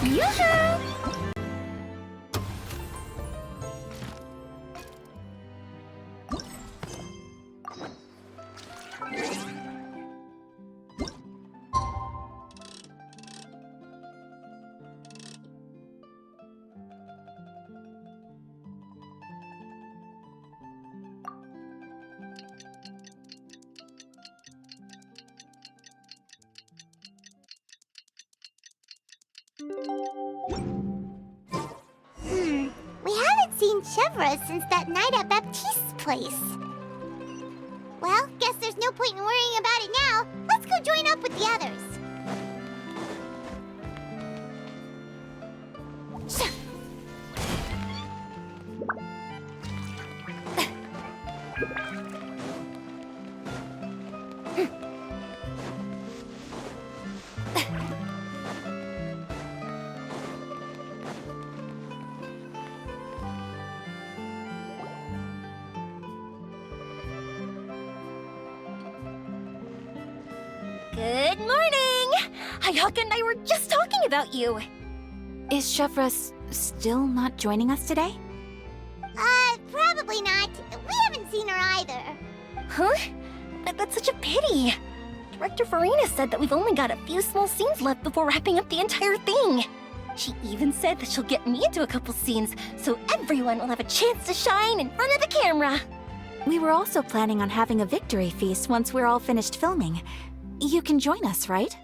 Yoo-hoo! We haven't seen Chevra since that night at Baptiste's place. Well, guess there's no point in worrying about it now. Let's go join up with the others. Good morning! Hayaka and I were just talking about you. Is Chevra still not joining us today? Probably not. We haven't seen her either. Huh? That's such a pity. Director Farina said that we've only got a few small scenes left before wrapping up the entire thing. She even said that she'll get me into a couple scenes, so everyone will have a chance to shine in front of the camera. We were also planning on having a victory feast once we're all finished filming. You can join us, right?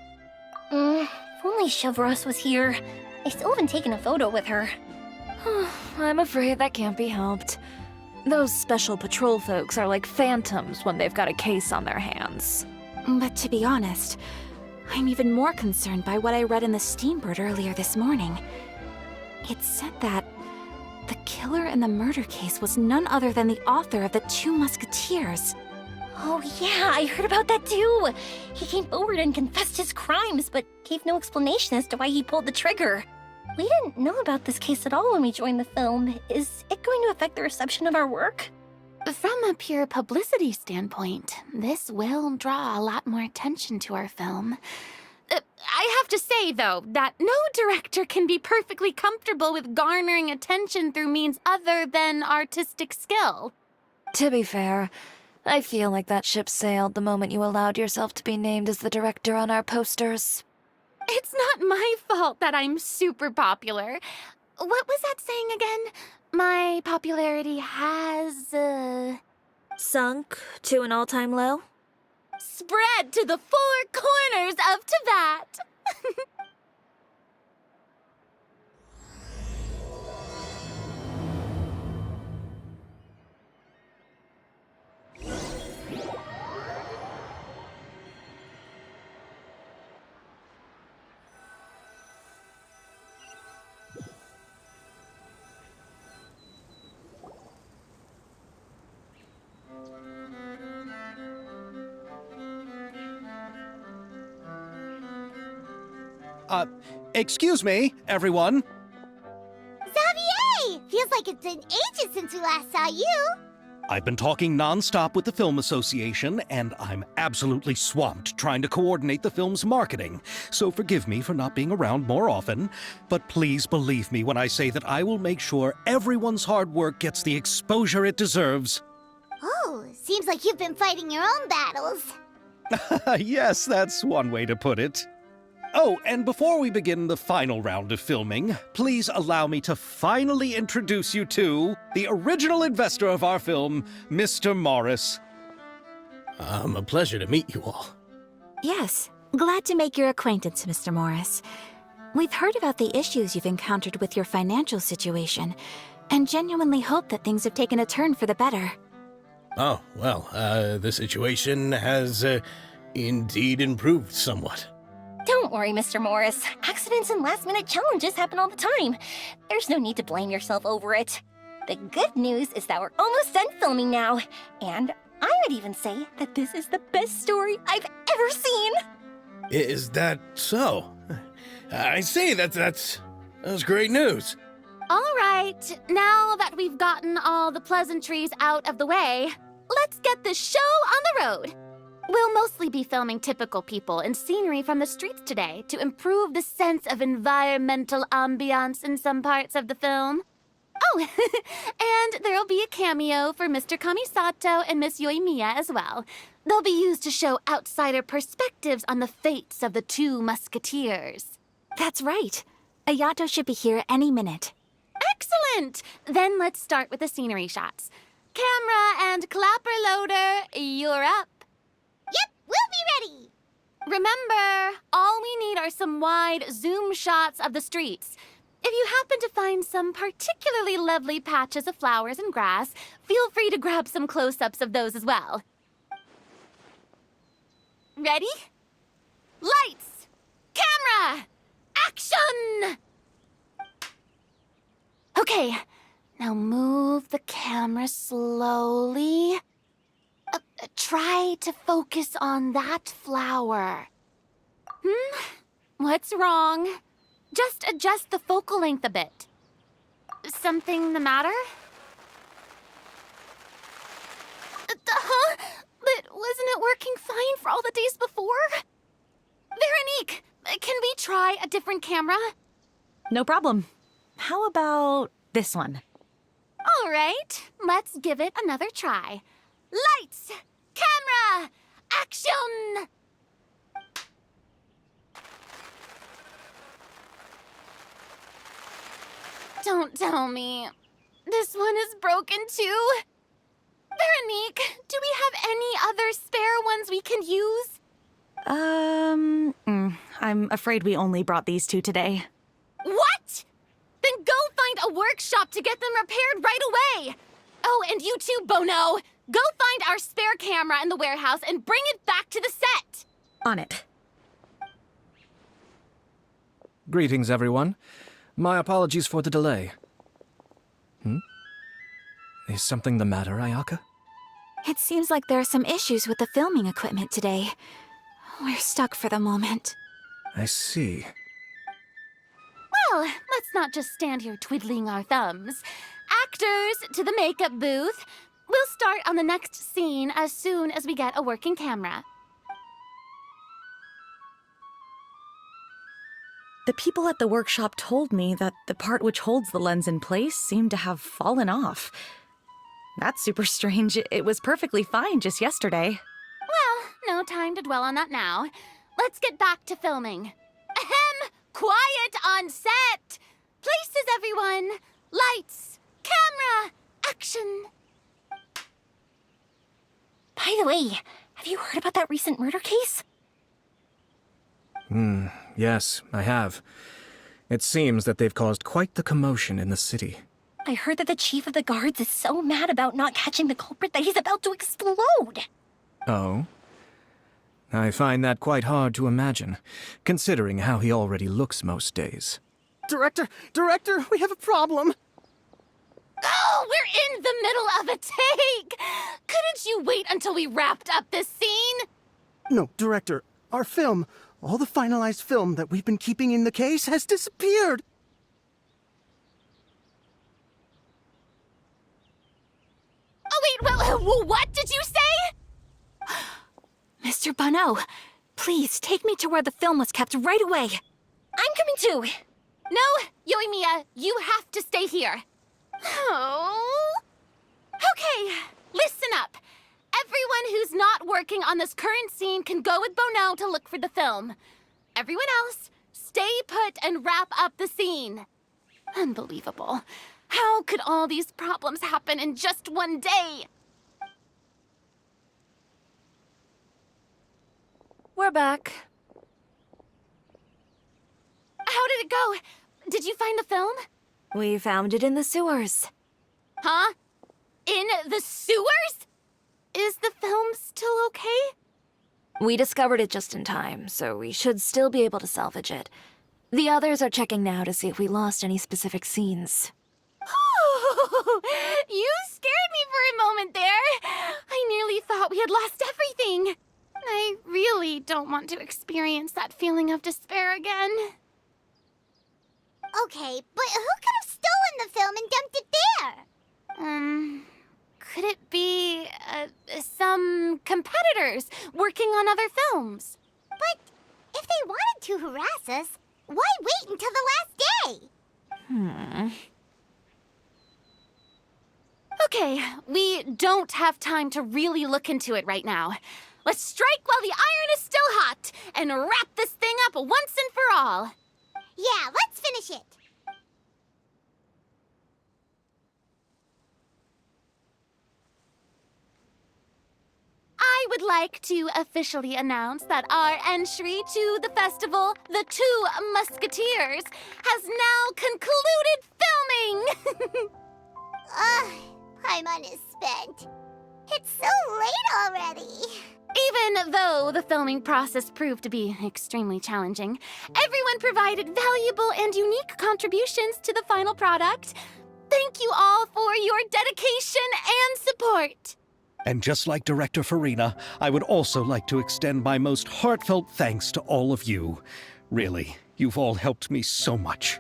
If only Chevros was here. I still haven't taken a photo with her. I'm afraid that can't be helped. Those special patrol folks are like phantoms when they've got a case on their hands. But to be honest, I'm even more concerned by what I read in the Steambird earlier this morning. It said that the killer in the murder case was none other than the author of the Two Musketeers. Oh yeah, I heard about that too. He came forward and confessed his crimes, but gave no explanation as to why he pulled the trigger. We didn't know about this case at all when we joined the film. Is it going to affect the reception of our work? From a pure publicity standpoint, this will draw a lot more attention to our film. I have to say, though, that no director can be perfectly comfortable with garnering attention through means other than artistic skill. To be fair, I feel like that ship sailed the moment you allowed yourself to be named as the director on our posters. It's not my fault that I'm super popular. What was that saying again? My popularity has, Sunk to an all-time low? spread to the four corners of Tibet. Excuse me, everyone. Xavier! Feels like it's been ages since we last saw you. I've been talking non-stop with the Film Association, and I'm absolutely swamped trying to coordinate the film's marketing. So forgive me for not being around more often, but please believe me when I say that I will make sure everyone's hard work gets the exposure it deserves. Oh, seems like you've been fighting your own battles. Yes, that's one way to put it. Oh, and before we begin the final round of filming, please allow me to finally introduce you to the original investor of our film, Mr. Morris. A pleasure to meet you all. Yes, glad to make your acquaintance, Mr. Morris. We've heard about the issues you've encountered with your financial situation, and genuinely hope that things have taken a turn for the better. Oh, well, the situation has, indeed improved somewhat. Don't worry, Mr. Morris. Accidents and last-minute challenges happen all the time. There's no need to blame yourself over it. The good news is that we're almost done filming now, and I would even say that this is the best story I've ever seen. Is that so? I see, that's great news. All right, now that we've gotten all the pleasantries out of the way, let's get this show on the road. We'll mostly be filming typical people and scenery from the streets today to improve the sense of environmental ambiance in some parts of the film. Oh, and there'll be a cameo for Mr. Kamisato and Miss Yoimiya as well. They'll be used to show outsider perspectives on the fates of the two musketeers. That's right. Ayato should be here any minute. Excellent! Then let's start with the scenery shots. Camera and clapper loader, you're up. Yep, we'll be ready. Remember, all we need are some wide zoom shots of the streets. If you happen to find some particularly lovely patches of flowers and grass, feel free to grab some close-ups of those as well. Ready? Lights! Camera! Action! Okay, now move the camera slowly. Try to focus on that flower. What's wrong? Just adjust the focal length a bit. Something the matter? Huh? But wasn't it working fine for all the days before? Veronique, can we try a different camera? No problem. How about this one? All right, let's give it another try. Lights! Camera! Action! Don't tell me. This one is broken too. Veronique, do we have any other spare ones we can use? I'm afraid we only brought these two today. What? Then go find a workshop to get them repaired right away. Oh, and you too, Bono. Go find our spare camera in the warehouse and bring it back to the set. On it. Greetings, everyone. My apologies for the delay. Is something the matter, Ayaka? It seems like there are some issues with the filming equipment today. We're stuck for the moment. I see. Well, let's not just stand here twiddling our thumbs. Actors, to the makeup booth. We'll start on the next scene as soon as we get a working camera. The people at the workshop told me that the part which holds the lens in place seemed to have fallen off. That's super strange. It was perfectly fine just yesterday. Well, no time to dwell on that now. Let's get back to filming. Ahem! Quiet on set! Places, everyone! Lights! Camera! Action! By the way, have you heard about that recent murder case? Yes, I have. It seems that they've caused quite the commotion in the city. I heard that the chief of the guards is so mad about not catching the culprit that he's about to explode. Oh? I find that quite hard to imagine, considering how he already looks most days. Director, we have a problem. Oh, we're in the middle of a take! Couldn't you wait until we wrapped up this scene? No, Director, our film, all the finalized film that we've been keeping in the case has disappeared. Oh, wait, well, what did you say? Mr. Bono, please take me to where the film was kept right away. I'm coming too. No, Yoimiya, you have to stay here. Oh. Okay, listen up. Everyone who's not working on this current scene can go with Bono to look for the film. Everyone else, stay put and wrap up the scene. Unbelievable. How could all these problems happen in just one day? We're back. How did it go? Did you find the film? We found it in the sewers. Huh? In the sewers? Is the film still okay? We discovered it just in time, so we should still be able to salvage it. The others are checking now to see if we lost any specific scenes. You scared me for a moment there. I nearly thought we had lost everything. I really don't want to experience that feeling of despair again. Okay, but who could have stolen the film and dumped it there? Could it be, some competitors working on other films? But if they wanted to harass us, why wait until the last day? Okay, we don't have time to really look into it right now. Let's strike while the iron is still hot and wrap this thing up once and for all. Yeah, let's finish it. I would like to officially announce that our entry to the festival, The Two Musketeers, has now concluded filming! Paimon is spent. It's so late already. Even though the filming process proved to be extremely challenging, everyone provided valuable and unique contributions to the final product. Thank you all for your dedication and support. And just like Director Farina, I would also like to extend my most heartfelt thanks to all of you. Really, you've all helped me so much.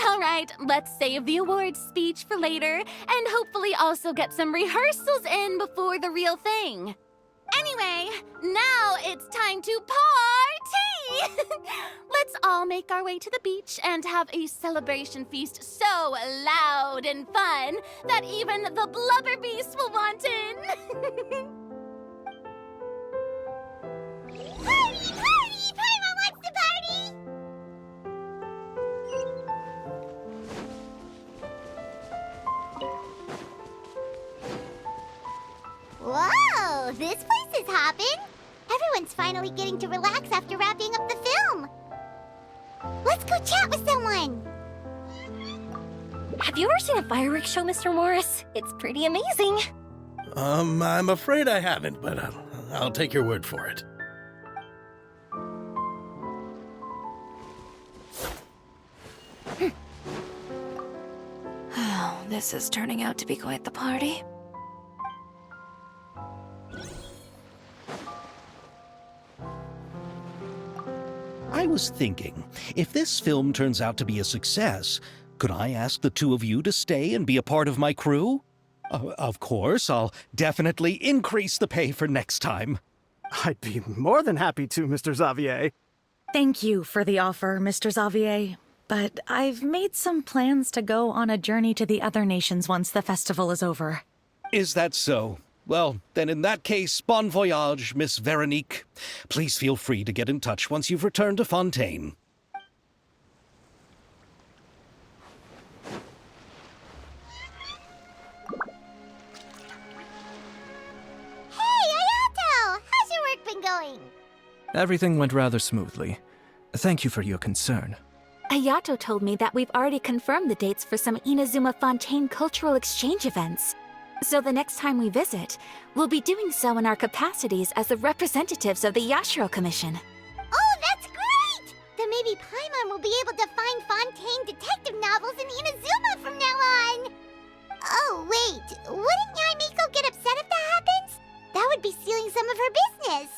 All right, let's save the awards speech for later, and hopefully also get some rehearsals in before the real thing. Anyway, now it's time to party! Let's all make our way to the beach and have a celebration feast so loud and fun that even the blubber beast will want in. Party! Party! Paimon wants to party! Whoa! This place is hopping! Everyone's finally getting to relax after wrapping up the film. Let's go chat with someone! Have you ever seen a fireworks show, Mr. Morris? It's pretty amazing. I'm afraid I haven't, but I'll take your word for it. Oh, this is turning out to be quite the party. I was thinking, if this film turns out to be a success, could I ask the two of you to stay and be a part of my crew? Of course, I'll definitely increase the pay for next time. I'd be more than happy to, Mr. Xavier. Thank you for the offer, Mr. Xavier. But I've made some plans to go on a journey to the other nations once the festival is over. Is that so? Well, then in that case, bon voyage, Miss Veronique. Please feel free to get in touch once you've returned to Fontaine. Hey, Ayato! How's your work been going? Everything went rather smoothly. Thank you for your concern. Ayato told me that we've already confirmed the dates for some Inazuma Fontaine cultural exchange events. So the next time we visit, we'll be doing so in our capacities as the representatives of the Yashiro Commission. Oh, that's great! Then maybe Paimon will be able to find Fontaine detective novels in Inazuma from now on! Oh, wait, wouldn't Yae Miko get upset if that happens? That would be stealing some of her business.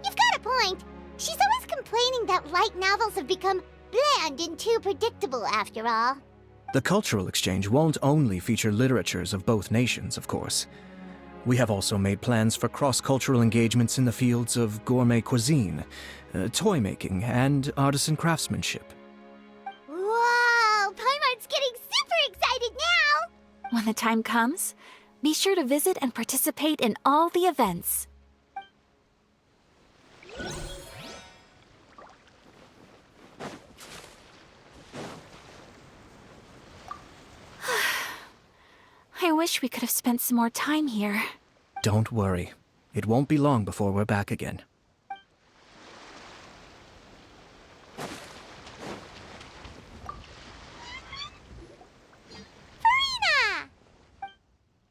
You've got a point. She's always complaining that light novels have become bland and too predictable after all. The cultural exchange won't only feature literatures of both nations, of course. We have also made plans for cross-cultural engagements in the fields of gourmet cuisine, toy making, and artisan craftsmanship. Whoa! Paimon's getting super excited now! When the time comes, be sure to visit and participate in all the events. I wish we could have spent some more time here. Don't worry. It won't be long before we're back again. Farina!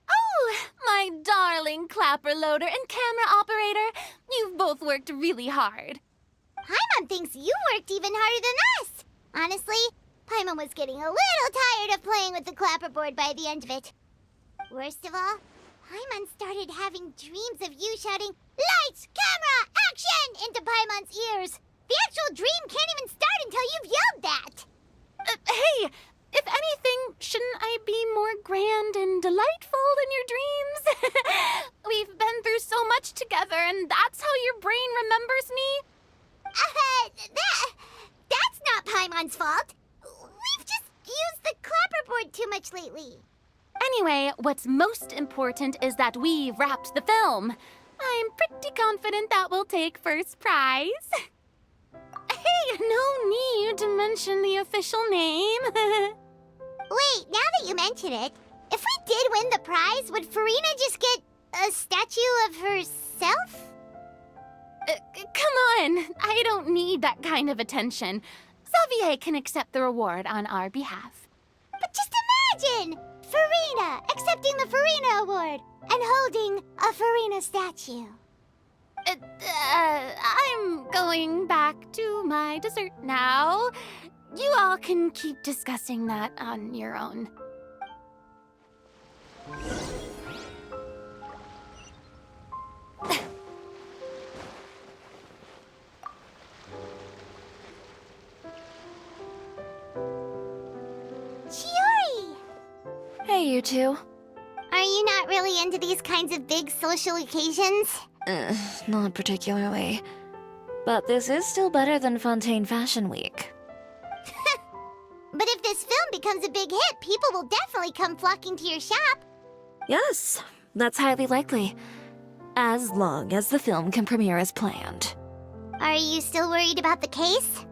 Oh, my darling clapper loader and camera operator. You've both worked really hard. Paimon thinks you worked even harder than us. Honestly, Paimon was getting a little tired of playing with the clapperboard by the end of it. Worst of all, Paimon started having dreams of you shouting, "Lights, camera, action!" into Paimon's ears. The actual dream can't even start until you've yelled that. Hey, if anything, shouldn't I be more grand and delightful in your dreams? We've been through so much together, and that's how your brain remembers me? That's not Paimon's fault. We've just used the clapperboard too much lately. Anyway, what's most important is that we've wrapped the film. I'm pretty confident that we'll take first prize. Hey, no need to mention the official name. Wait, now that you mention it, if we did win the prize, would Farina just get a statue of herself? Come on, I don't need that kind of attention. Xavier can accept the reward on our behalf. But just imagine! Farina accepting the Farina Award and holding a Farina statue. I'm going back to my dessert now. You all can keep discussing that on your own. Chiori! Hey, you two. Are you not really into these kinds of big social occasions? Not particularly. But this is still better than Fontaine Fashion Week. But if this film becomes a big hit, people will definitely come flocking to your shop. Yes, that's highly likely. As long as the film can premiere as planned. Are you still worried about the case?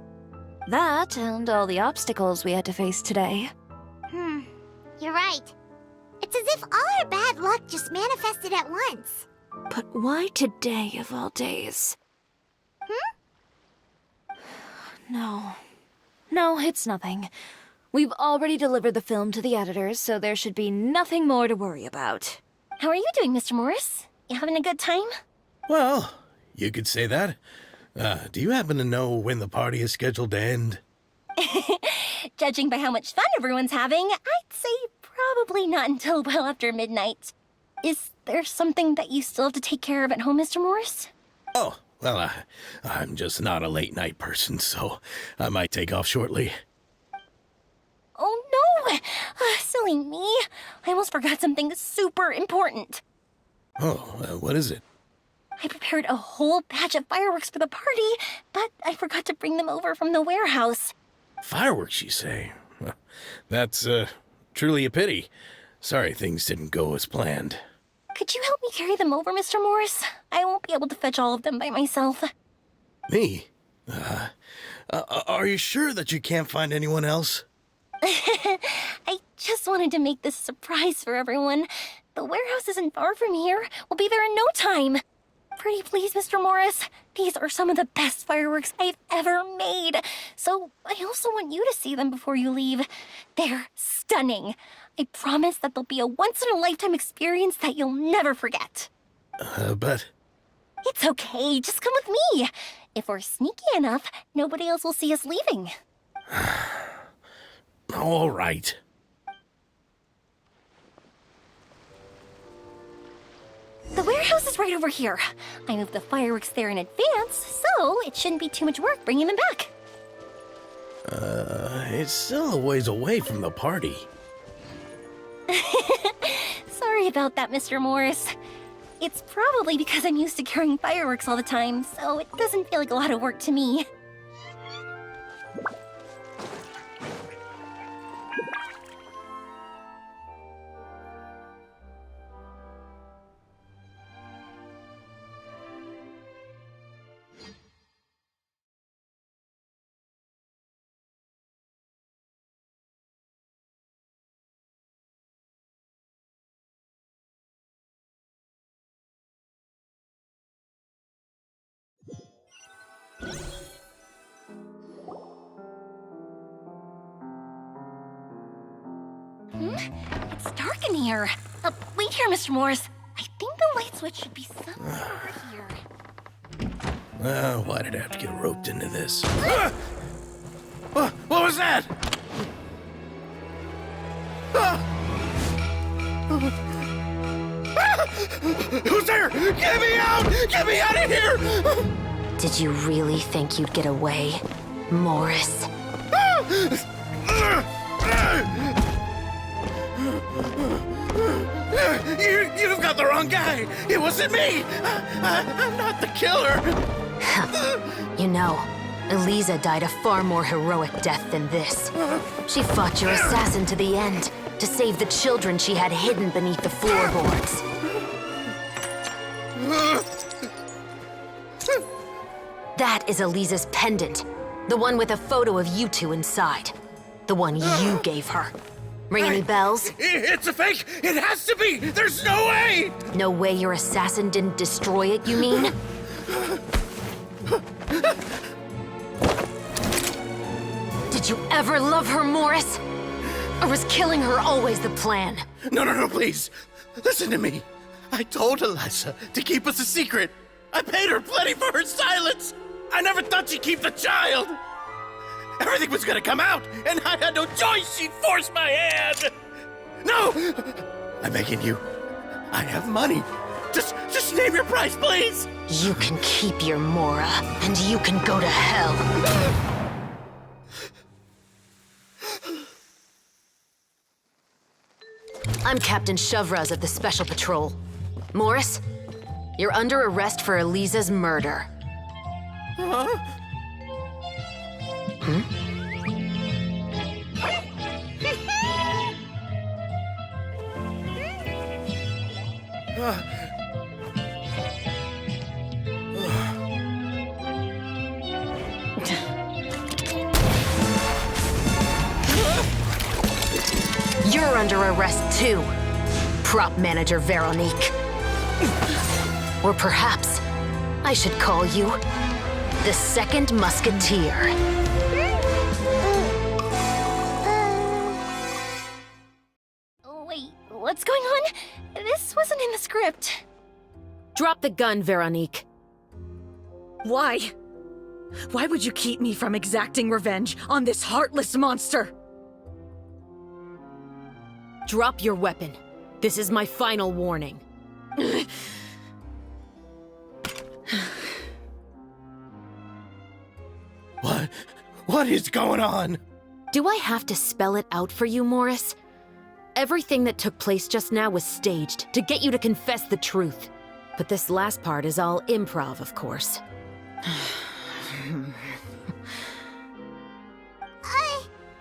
That and all the obstacles we had to face today. You're right. It's as if all our bad luck just manifested at once. But why today of all days? No, it's nothing. We've already delivered the film to the editors, so there should be nothing more to worry about. How are you doing, Mr. Morris? You having a good time? Well, you could say that. Do you happen to know when the party is scheduled to end? Judging by how much fun everyone's having, I'd say probably not until well after midnight. Is there something that you still have to take care of at home, Mr. Morris? Oh, well, I'm just not a late night person, so I might take off shortly. Oh no! Silly me. I almost forgot something super important. Oh, what is it? I prepared a whole batch of fireworks for the party, but I forgot to bring them over from the warehouse. Fireworks, you say? Well, that's, truly a pity. Sorry things didn't go as planned. Could you help me carry them over, Mr. Morris? I won't be able to fetch all of them by myself. Me? Are you sure that you can't find anyone else? I just wanted to make this a surprise for everyone. The warehouse isn't far from here. We'll be there in no time. Pretty please, Mr. Morris. These are some of the best fireworks I've ever made. So I also want you to see them before you leave. They're stunning. I promise that they'll be a once-in-a-lifetime experience that you'll never forget. But... It's okay. Just come with me. If we're sneaky enough, nobody else will see us leaving. All right. The warehouse is right over here. I moved the fireworks there in advance, so it shouldn't be too much work bringing them back. It's still a ways away from the party. Sorry about that, Mr. Morris. It's probably because I'm used to carrying fireworks all the time, so it doesn't feel like a lot of work to me. It's dark in here. Wait here, Mr. Morris. I think the light switch should be somewhere over here. Why did I have to get roped into this? Wait! was that? Who's there? Get me out! Get me out of here! Did you really think you'd get away, Morris? You've got the wrong guy. It wasn't me. I'm not the killer. You know, Eliza died a far more heroic death than this. She fought your assassin to the end, to save the children she had hidden beneath the floorboards. That is Eliza's pendant. The one with a photo of you two inside. The one you gave her. Ring any bells? It's a fake! It has to be! There's no way! No way your assassin didn't destroy it, you mean? Did you ever love her, Morris? Or was killing her always the plan? No, please. Listen to me. I told Eliza to keep us a secret. I paid her plenty for her silence. I never thought she'd keep the child. Everything was gonna come out, and I had no choice. She forced my hand. No! I'm begging you. I have money. Just name your price, please. You can keep your Mora, and you can go to hell. I'm Captain Shovraz of the Special Patrol. Morris, you're under arrest for Eliza's murder. Huh? You're under arrest too, prop manager Veronique. Or perhaps I should call you the Second Musketeer. Wait, what's going on? This wasn't in the script. Drop the gun, Veronique. Why? Why would you keep me from exacting revenge on this heartless monster? Drop your weapon. This is my final warning. What is going on? Do I have to spell it out for you, Morris? Everything that took place just now was staged to get you to confess the truth. But this last part is all improv, of course.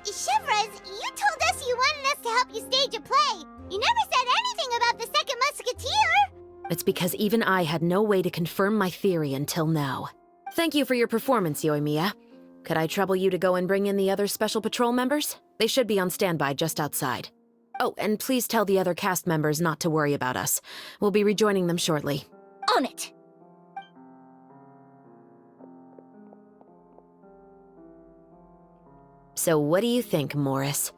Shivers, you told us you wanted us to help you stage a play. You never said anything about the Second Musketeer. It's because even I had no way to confirm my theory until now. Thank you for your performance, Yoimiya. Could I trouble you to go and bring in the other Special Patrol members? They should be on standby just outside. Oh, and please tell the other cast members not to worry about us. We'll be rejoining them shortly. On it! So what do you think, Morris?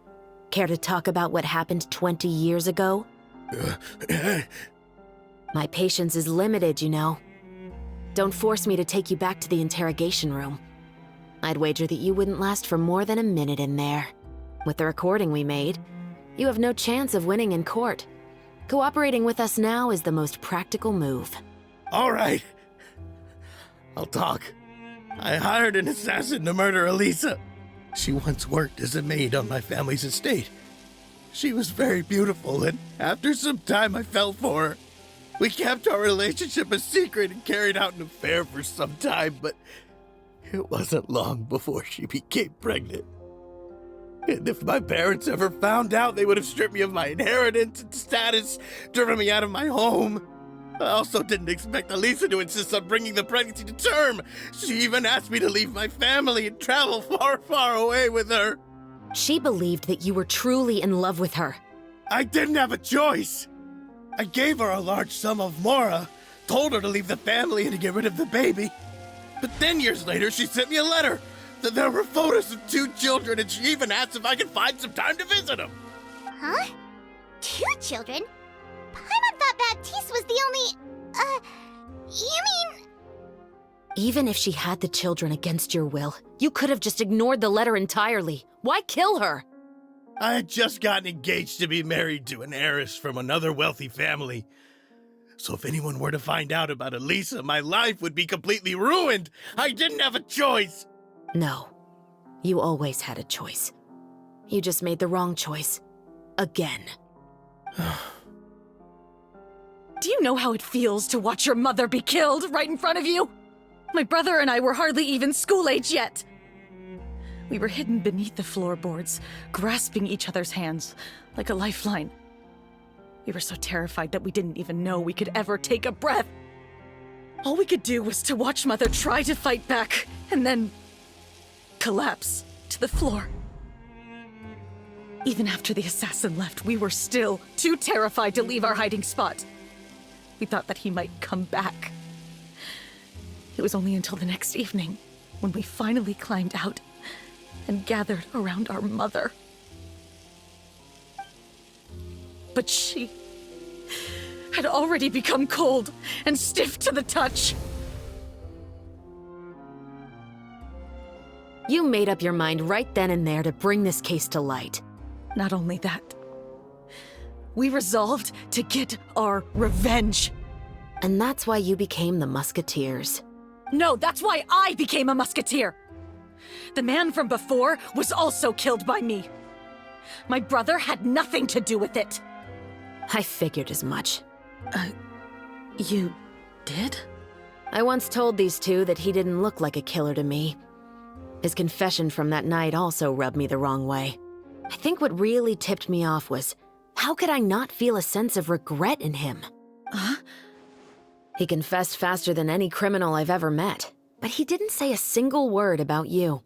Care to talk about what happened 20 years ago? My patience is limited, you know. Don't force me to take you back to the interrogation room. I'd wager that you wouldn't last for more than a minute in there. With the recording we made, you have no chance of winning in court. Cooperating with us now is the most practical move. All right. I'll talk. I hired an assassin to murder Eliza. She once worked as a maid on my family's estate. She was very beautiful, and after some time I fell for her. We kept our relationship a secret and carried out an affair for some time, but it wasn't long before she became pregnant. And if my parents ever found out, they would have stripped me of my inheritance and status, driven me out of my home. I also didn't expect Eliza to insist on bringing the pregnancy to term. She even asked me to leave my family and travel far, far away with her. She believed that you were truly in love with her. I didn't have a choice. I gave her a large sum of Mora, told her to leave the family and to get rid of the baby. But then years later, she sent me a letter. That there were photos of 2 children, and she even asked if I could find some time to visit them. Huh? 2 children? Paimon thought Baptiste was the only... you mean... Even if she had the children against your will, you could have just ignored the letter entirely. Why kill her? I had just gotten engaged to be married to an heiress from another wealthy family. So if anyone were to find out about Elisa, my life would be completely ruined. I didn't have a choice. No. You always had a choice. You just made the wrong choice. Again. Do you know how it feels to watch your mother be killed right in front of you? My brother and I were hardly even school age yet. We were hidden beneath the floorboards, grasping each other's hands like a lifeline. We were so terrified that we didn't even know we could ever take a breath. All we could do was to watch Mother try to fight back, and then collapse to the floor. Even after the assassin left, we were still too terrified to leave our hiding spot. We thought that he might come back. It was only until the next evening when we finally climbed out and gathered around our mother. But she had already become cold and stiff to the touch. You made up your mind right then and there to bring this case to light. Not only that, we resolved to get our revenge. And that's why you became the Musketeers. No, that's why I became a musketeer. The man from before was also killed by me. My brother had nothing to do with it. I figured as much. You did? I once told these two that he didn't look like a killer to me. His confession from that night also rubbed me the wrong way. I think what really tipped me off was, how could I not feel a sense of regret in him? Huh? He confessed faster than any criminal I've ever met, but he didn't say a single word about you.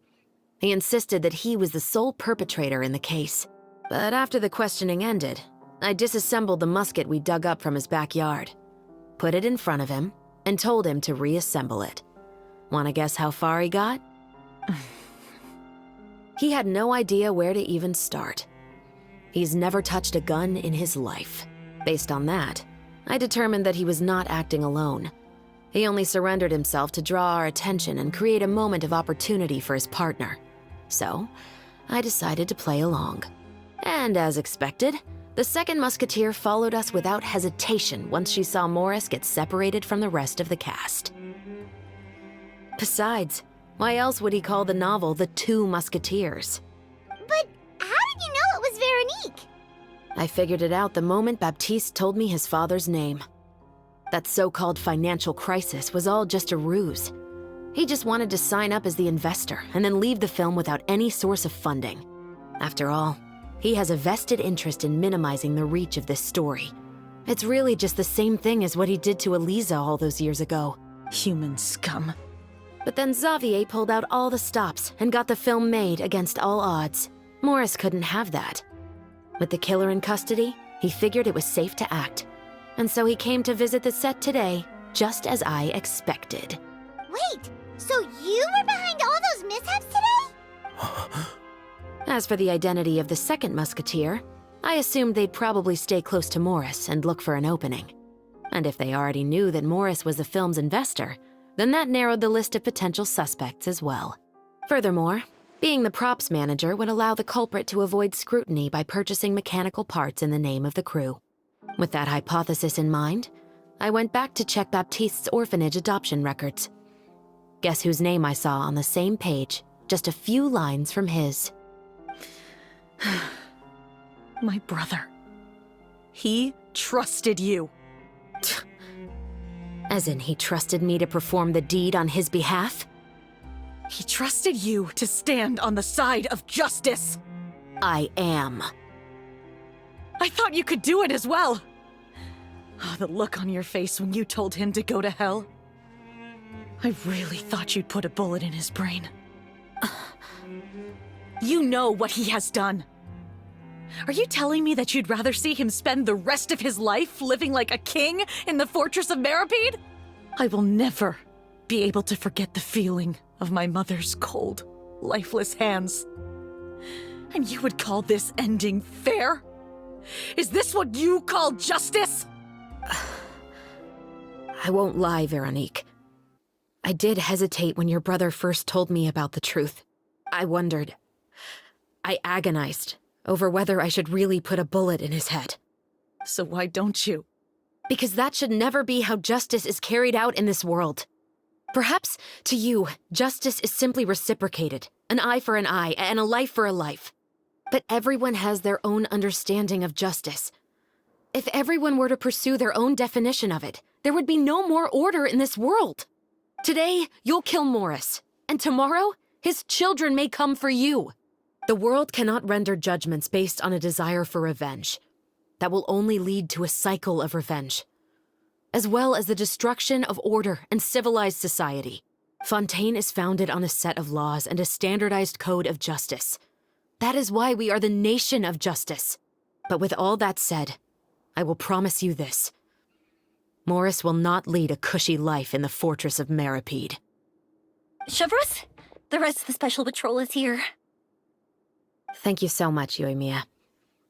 He insisted that he was the sole perpetrator in the case. But after the questioning ended, I disassembled the musket we dug up from his backyard, put it in front of him, and told him to reassemble it. Wanna guess how far he got? He had no idea where to even start. He's never touched a gun in his life. Based on that, I determined that he was not acting alone. He only surrendered himself to draw our attention and create a moment of opportunity for his partner. So, I decided to play along. And as expected, the second musketeer followed us without hesitation once she saw Morris get separated from the rest of the cast. Besides, why else would he call the novel The Two Musketeers? But how did you know it was Veronique? I figured it out the moment Baptiste told me his father's name. That so-called financial crisis was all just a ruse. He just wanted to sign up as the investor and then leave the film without any source of funding. After all, he has a vested interest in minimizing the reach of this story. It's really just the same thing as what he did to Elisa all those years ago. Human scum. But then Xavier pulled out all the stops and got the film made against all odds. Morris couldn't have that. With the killer in custody, he figured it was safe to act. And so he came to visit the set today, just as I expected. Wait, so you were behind all those mishaps today? As for the identity of the second musketeer, I assumed they'd probably stay close to Morris and look for an opening. And if they already knew that Morris was the film's investor, then that narrowed the list of potential suspects as well. Furthermore, being the props manager would allow the culprit to avoid scrutiny by purchasing mechanical parts in the name of the crew. With that hypothesis in mind, I went back to check Baptiste's orphanage adoption records. Guess whose name I saw on the same page, just a few lines from his. My brother. He trusted you. As in, he trusted me to perform the deed on his behalf? He trusted you to stand on the side of justice. I am. I thought you could do it as well. Oh, the look on your face when you told him to go to hell. I really thought you'd put a bullet in his brain. You know what he has done. Are you telling me that you'd rather see him spend the rest of his life living like a king in the fortress of Meripede? I will never be able to forget the feeling of my mother's cold, lifeless hands. And you would call this ending fair? Is this what you call justice? I won't lie, Veronique. I did hesitate when your brother first told me about the truth. I wondered. I agonized over whether I should really put a bullet in his head. So why don't you? Because that should never be how justice is carried out in this world. Perhaps, to you, justice is simply reciprocated. An eye for an eye, and a life for a life. But everyone has their own understanding of justice. If everyone were to pursue their own definition of it, there would be no more order in this world. Today, you'll kill Morris, and tomorrow, his children may come for you. The world cannot render judgments based on a desire for revenge. That will only lead to a cycle of revenge, as well as the destruction of order and civilized society. Fontaine is founded on a set of laws and a standardized code of justice. That is why we are the nation of justice. But with all that said, I will promise you this. Morris will not lead a cushy life in the fortress of Meripede. Chevreuse, the rest of the Special Patrol is here. Thank you so much, Yoimiya.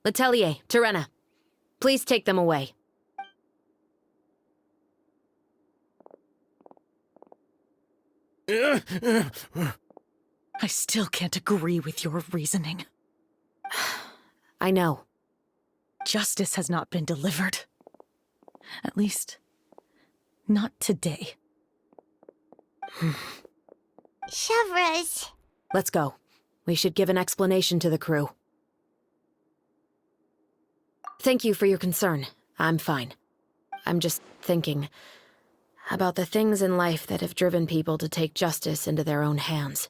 Letelier, Terena, please take them away. I still can't agree with your reasoning. I know. Justice has not been delivered. At least, not today. Chevreuse. Let's go. We should give an explanation to the crew. Thank you for your concern. I'm fine. I'm just thinking about the things in life that have driven people to take justice into their own hands.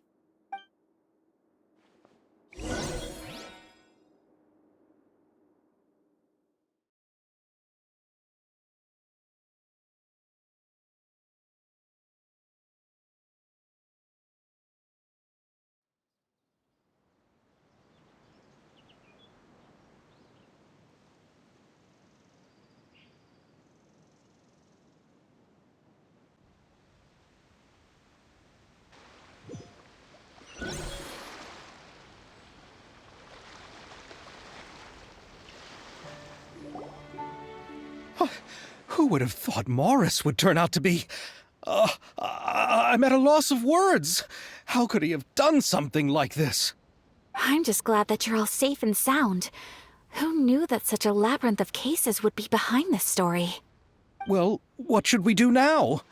Who would have thought Morris would turn out to be... I'm at a loss of words. How could he have done something like this? I'm just glad that you're all safe and sound. Who knew that such a labyrinth of cases would be behind this story? Well, what should we do now?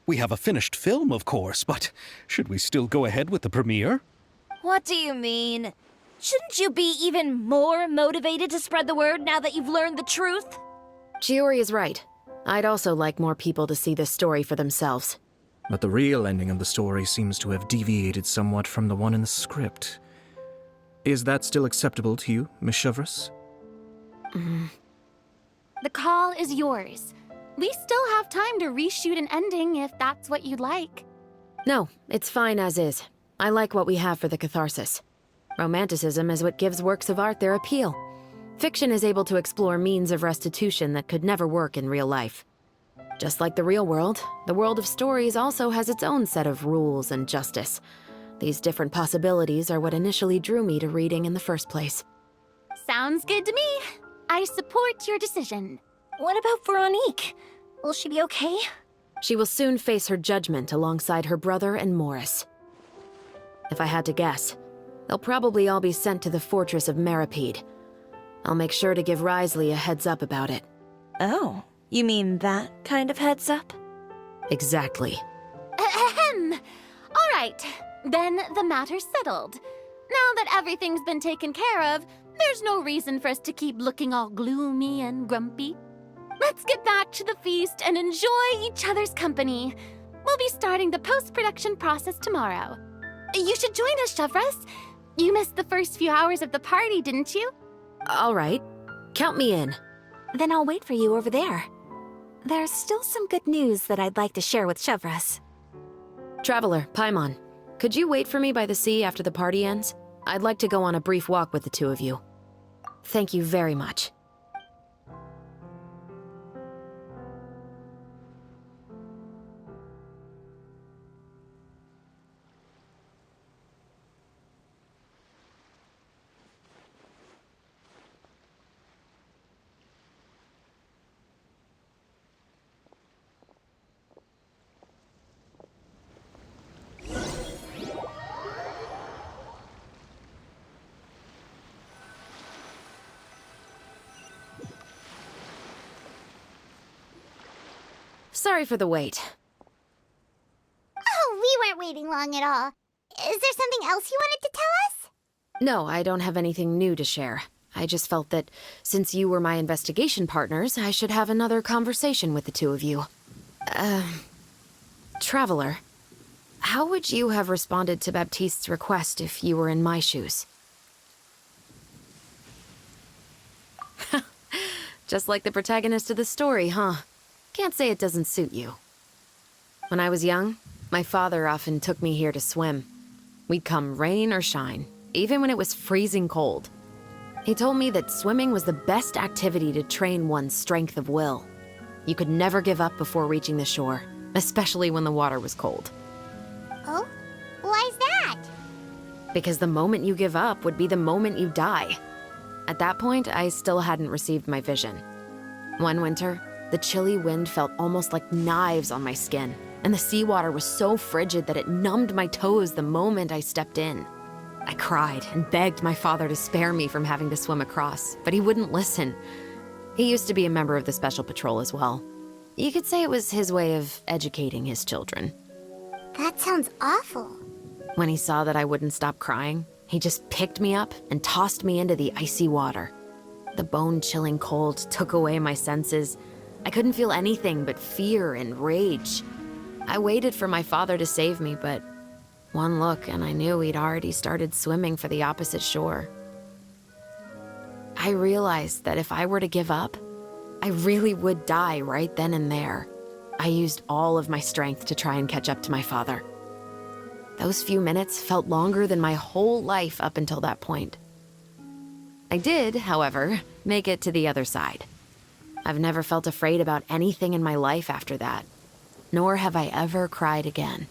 We have a finished film, of course, but should we still go ahead with the premiere? What do you mean? Shouldn't you be even more motivated to spread the word now that you've learned the truth? Chiori is right. I'd also like more people to see this story for themselves. But the real ending of the story seems to have deviated somewhat from the one in the script. Is that still acceptable to you, Miss Chevreuse? The call is yours. We still have time to reshoot an ending if that's what you'd like. No, it's fine as is. I like what we have for the catharsis. Romanticism is what gives works of art their appeal. Fiction is able to explore means of restitution that could never work in real life. Just like the real world, the world of stories also has its own set of rules and justice. These different possibilities are what initially drew me to reading in the first place. Sounds good to me. I support your decision. What about Veronique? Will she be okay? She will soon face her judgment alongside her brother and Morris. If I had to guess, they'll probably all be sent to the fortress of Meripede. I'll make sure to give Risley a heads up about it. Oh, you mean that kind of heads up? Exactly. Ahem. All right, then the matter's settled. Now that everything's been taken care of, there's no reason for us to keep looking all gloomy and grumpy. Let's get back to the feast and enjoy each other's company. We'll be starting the post-production process tomorrow. You should join us, Chevreuse. You missed the first few hours of the party, didn't you? All right. Count me in. Then I'll wait for you over there. There's still some good news that I'd like to share with Chevreuse. Traveler, Paimon, could you wait for me by the sea after the party ends? I'd like to go on a brief walk with the two of you. Thank you very much. Sorry for the wait. Oh, we weren't waiting long at all. Is there something else you wanted to tell us? No, I don't have anything new to share. I just felt that since you were my investigation partners, I should have another conversation with the two of you. Traveler, how would you have responded to Baptiste's request if you were in my shoes? Just like the protagonist of the story, huh? Can't say it doesn't suit you. When I was young, my father often took me here to swim. We'd come rain or shine, even when it was freezing cold. He told me that swimming was the best activity to train one's strength of will. You could never give up before reaching the shore, especially when the water was cold. Oh? Why's that? Because the moment you give up would be the moment you die. At that point, I still hadn't received my vision. One winter, the chilly wind felt almost like knives on my skin, and the seawater was so frigid that it numbed my toes the moment I stepped in. I cried and begged my father to spare me from having to swim across, but he wouldn't listen. He used to be a member of the Special Patrol as well. You could say it was his way of educating his children. That sounds awful. When he saw that I wouldn't stop crying, he just picked me up and tossed me into the icy water. The bone-chilling cold took away my senses. I couldn't feel anything but fear and rage. I waited for my father to save me, but one look and I knew he'd already started swimming for the opposite shore. I realized that if I were to give up, I really would die right then and there. I used all of my strength to try and catch up to my father. Those few minutes felt longer than my whole life up until that point. I did, however, make it to the other side. I've never felt afraid about anything in my life after that, nor have I ever cried again.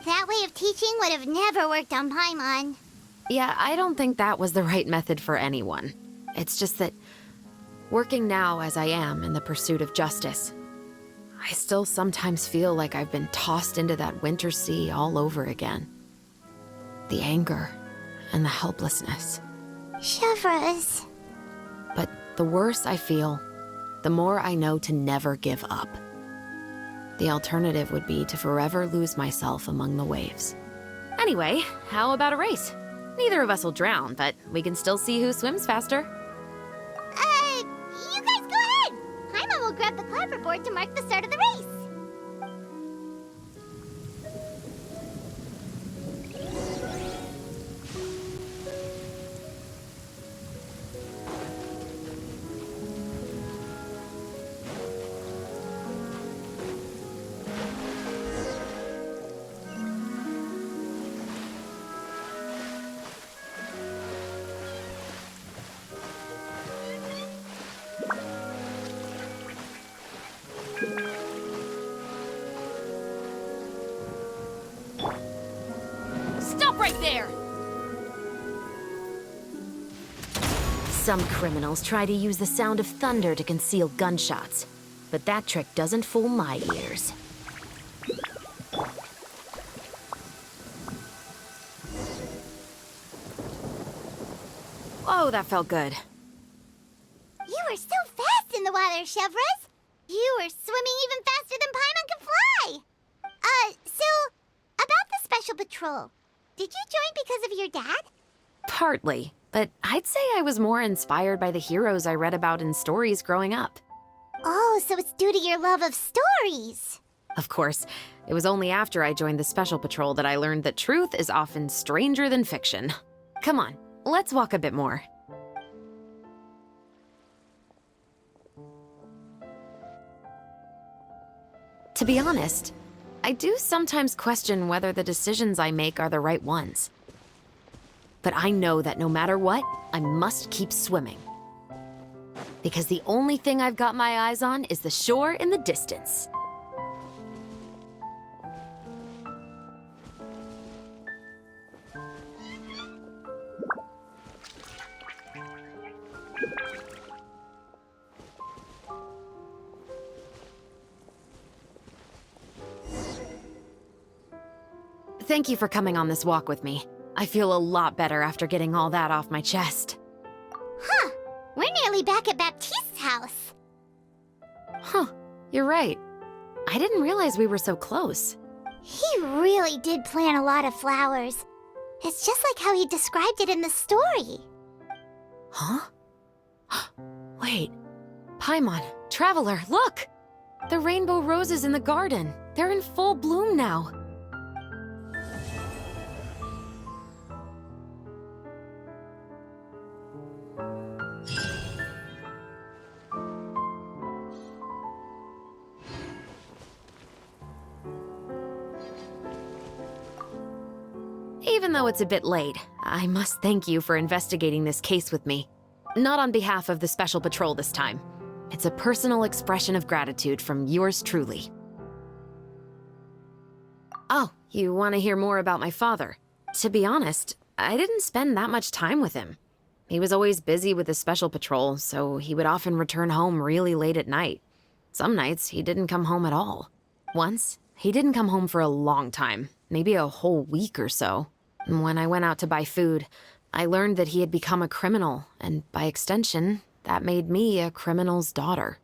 That way of teaching would have never worked on Paimon. Yeah, I don't think that was the right method for anyone. It's just that, working now as I am in the pursuit of justice, I still sometimes feel like I've been tossed into that winter sea all over again. The anger and the helplessness. Chevres. But the worse I feel, the more I know to never give up. The alternative would be to forever lose myself among the waves. Anyway, how about a race? Neither of us will drown, but we can still see who swims faster. You guys go ahead! Paimon will grab the clapperboard to mark the start of the race. Stop right there! Some criminals try to use the sound of thunder to conceal gunshots, but that trick doesn't fool my ears. Oh, that felt good. You were so fast in the water, Chevres. You were swimming even faster than Paimon can fly. So, about the Special Patrol, did you join because of your dad? Partly, but I'd say I was more inspired by the heroes I read about in stories growing up. Oh, so it's due to your love of stories. Of course, it was only after I joined the Special Patrol that I learned that truth is often stranger than fiction. Come on, let's walk a bit more. To be honest, I do sometimes question whether the decisions I make are the right ones. But I know that no matter what, I must keep swimming. Because the only thing I've got my eyes on is the shore in the distance. Thank you for coming on this walk with me. I feel a lot better after getting all that off my chest. Huh. We're nearly back at Baptiste's house. Huh, you're right. I didn't realize we were so close. He really did plant a lot of flowers. It's just like how he described it in the story. Huh? Wait. Paimon, Traveler, look! The rainbow roses in the garden. They're in full bloom now. Even though it's a bit late, I must thank you for investigating this case with me. Not on behalf of the Special Patrol this time. It's a personal expression of gratitude from yours truly. Oh, you want to hear more about my father? To be honest, I didn't spend that much time with him. He was always busy with his Special Patrol, so he would often return home really late at night. Some nights, he didn't come home at all. Once, he didn't come home for a long time, maybe a whole week or so. When I went out to buy food, I learned that he had become a criminal, and by extension, that made me a criminal's daughter.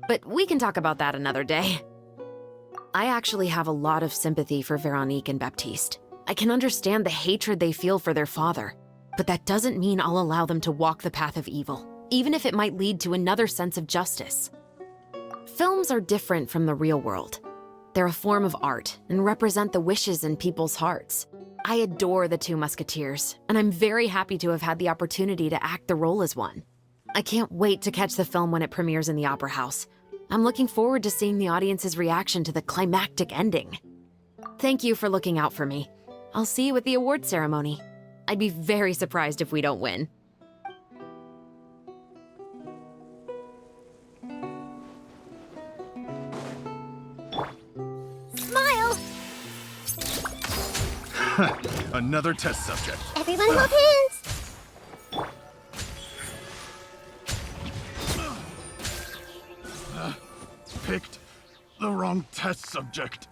But we can talk about that another day. I actually have a lot of sympathy for Veronique and Baptiste. I can understand the hatred they feel for their father, but that doesn't mean I'll allow them to walk the path of evil, even if it might lead to another sense of justice. Films are different from the real world. They're a form of art and represent the wishes in people's hearts. I adore the two Musketeers, and I'm very happy to have had the opportunity to act the role as one. I can't wait to catch the film when it premieres in the Opera House. I'm looking forward to seeing the audience's reaction to the climactic ending. Thank you for looking out for me. I'll see you at the award ceremony. I'd be very surprised if we don't win. Smile! Another test subject. Everyone hold hands! Picked the wrong test subject.